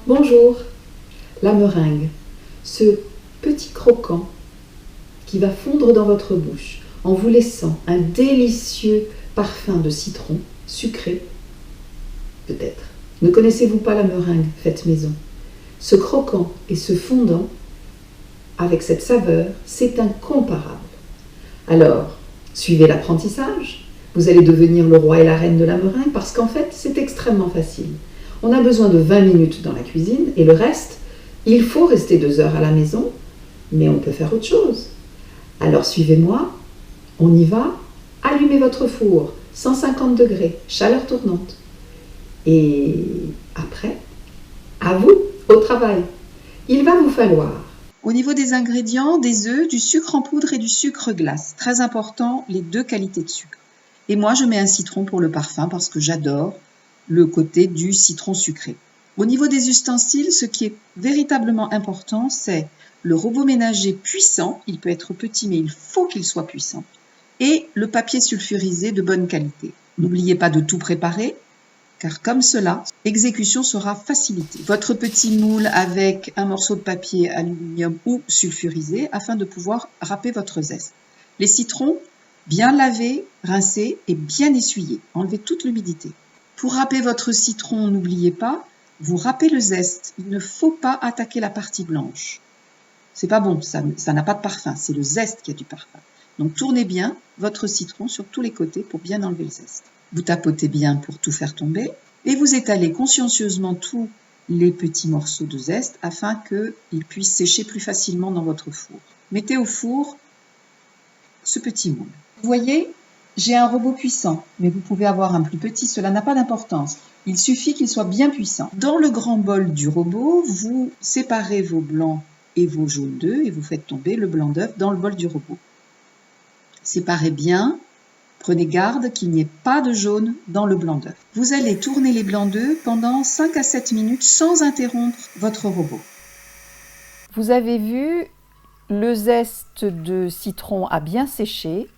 Bonjour, la meringue, ce petit croquant qui va fondre dans votre bouche en vous laissant un délicieux parfum de citron sucré, peut-être. Ne connaissez-vous pas la meringue faite maison? Ce croquant et ce fondant, avec cette saveur, c'est incomparable. Alors, suivez l'apprentissage. Vous allez devenir le roi et la reine de la meringue parce qu'en fait, c'est extrêmement facile. On a besoin de 20 minutes dans la cuisine et le reste, il faut rester 2 heures à la maison, mais on peut faire autre chose. Alors suivez-moi, on y va, allumez votre four, 150 degrés, chaleur tournante. Et après, à vous, au travail. Il va vous falloir, au niveau des ingrédients, des œufs, du sucre en poudre et du sucre glace. Très important, les 2 qualités de sucre. Et moi, je mets un citron pour le parfum parce que j'adore le côté du citron sucré. Au niveau des ustensiles, ce qui est véritablement important, c'est le robot ménager puissant. Il peut être petit, mais il faut qu'il soit puissant. Et le papier sulfurisé de bonne qualité. N'oubliez pas de tout préparer, car comme cela, l'exécution sera facilitée. Votre petit moule avec un morceau de papier aluminium ou sulfurisé afin de pouvoir râper votre zeste. Les citrons, bien lavés, rincés et bien essuyés. Enlevez toute l'humidité. Pour râper votre citron, n'oubliez pas, vous râpez le zeste. Il ne faut pas attaquer la partie blanche. C'est pas bon, ça n'a pas de parfum, c'est le zeste qui a du parfum. Donc tournez bien votre citron sur tous les côtés pour bien enlever le zeste. Vous tapotez bien pour tout faire tomber et vous étalez consciencieusement tous les petits morceaux de zeste afin qu'ils puissent sécher plus facilement dans votre four. Mettez au four ce petit moule. Vous voyez, j'ai un robot puissant, mais vous pouvez avoir un plus petit, cela n'a pas d'importance. Il suffit qu'il soit bien puissant. Dans le grand bol du robot, vous séparez vos blancs et vos jaunes d'œufs et vous faites tomber le blanc d'œuf dans le bol du robot. Séparez bien, prenez garde qu'il n'y ait pas de jaune dans le blanc d'œuf. Vous allez tourner les blancs d'œufs pendant 5 à 7 minutes sans interrompre votre robot. Vous avez vu, le zeste de citron a bien séché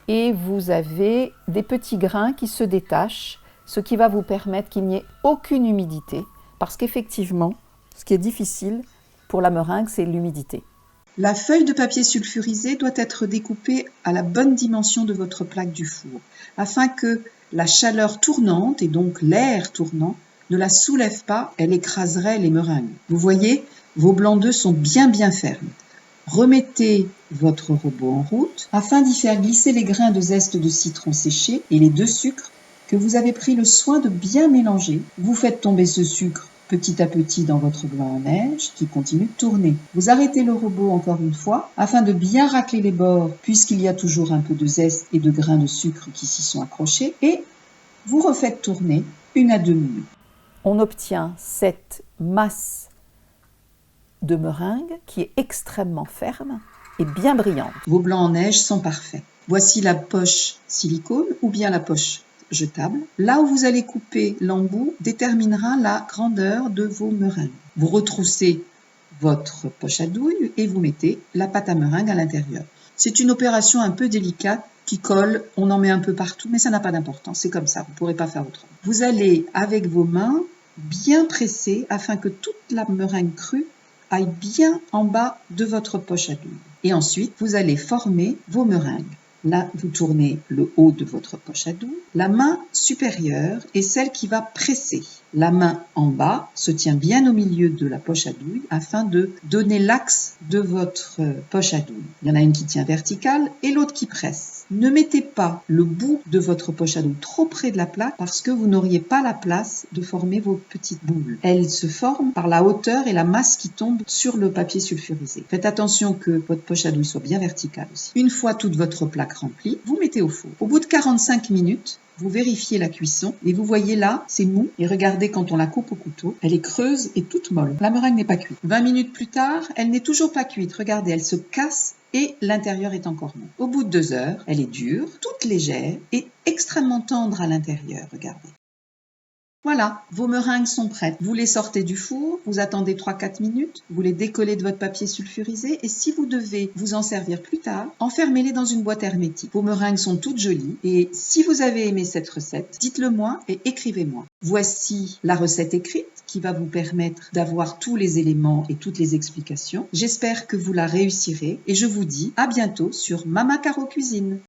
et vous avez des petits grains qui se détachent, ce qui va vous permettre qu'il n'y ait aucune humidité, parce qu'effectivement, ce qui est difficile pour la meringue, c'est l'humidité. La feuille de papier sulfurisé doit être découpée à la bonne dimension de votre plaque du four, afin que la chaleur tournante, et donc l'air tournant, ne la soulève pas, elle écraserait les meringues. Vous voyez, vos blancs d'œufs sont bien fermes. Remettez votre robot en route afin d'y faire glisser les grains de zeste de citron séché et les 2 sucres que vous avez pris le soin de bien mélanger. Vous faites tomber ce sucre petit à petit dans votre blanc en neige qui continue de tourner. Vous arrêtez le robot encore une fois afin de bien racler les bords puisqu'il y a toujours un peu de zeste et de grains de sucre qui s'y sont accrochés et vous refaites tourner 1 à 2 minutes. On obtient cette masse de meringue qui est extrêmement ferme et bien brillante. Vos blancs en neige sont parfaits. Voici la poche silicone ou bien la poche jetable. Là où vous allez couper l'embout déterminera la grandeur de vos meringues. Vous retroussez votre poche à douille et vous mettez la pâte à meringue à l'intérieur. C'est une opération un peu délicate qui colle, on en met un peu partout, mais ça n'a pas d'importance, c'est comme ça, vous ne pourrez pas faire autrement. Vous allez, avec vos mains, bien presser afin que toute la meringue crue aille bien en bas de votre poche à douille. Et ensuite, vous allez former vos meringues. Là, vous tournez le haut de votre poche à douille. La main supérieure est celle qui va presser. La main en bas se tient bien au milieu de la poche à douille afin de donner l'axe de votre poche à douille. Il y en a une qui tient verticale et l'autre qui presse. Ne mettez pas le bout de votre poche à douille trop près de la plaque parce que vous n'auriez pas la place de former vos petites boules. Elles se forment par la hauteur et la masse qui tombe sur le papier sulfurisé. Faites attention que votre poche à douille soit bien verticale aussi. Une fois toute votre plaque remplie, vous mettez au four. Au bout de 45 minutes, vous vérifiez la cuisson et vous voyez là, c'est mou. Et regardez quand on la coupe au couteau, elle est creuse et toute molle. La meringue n'est pas cuite. 20 minutes plus tard, elle n'est toujours pas cuite. Regardez, elle se casse et l'intérieur est encore mou. Au bout de 2 heures, elle est dure, toute légère et extrêmement tendre à l'intérieur. Regardez. Voilà, vos meringues sont prêtes. Vous les sortez du four, vous attendez 3-4 minutes, vous les décollez de votre papier sulfurisé et si vous devez vous en servir plus tard, enfermez-les dans une boîte hermétique. Vos meringues sont toutes jolies et si vous avez aimé cette recette, dites-le moi et écrivez-moi. Voici la recette écrite qui va vous permettre d'avoir tous les éléments et toutes les explications. J'espère que vous la réussirez et je vous dis à bientôt sur Mama Caro Cuisine.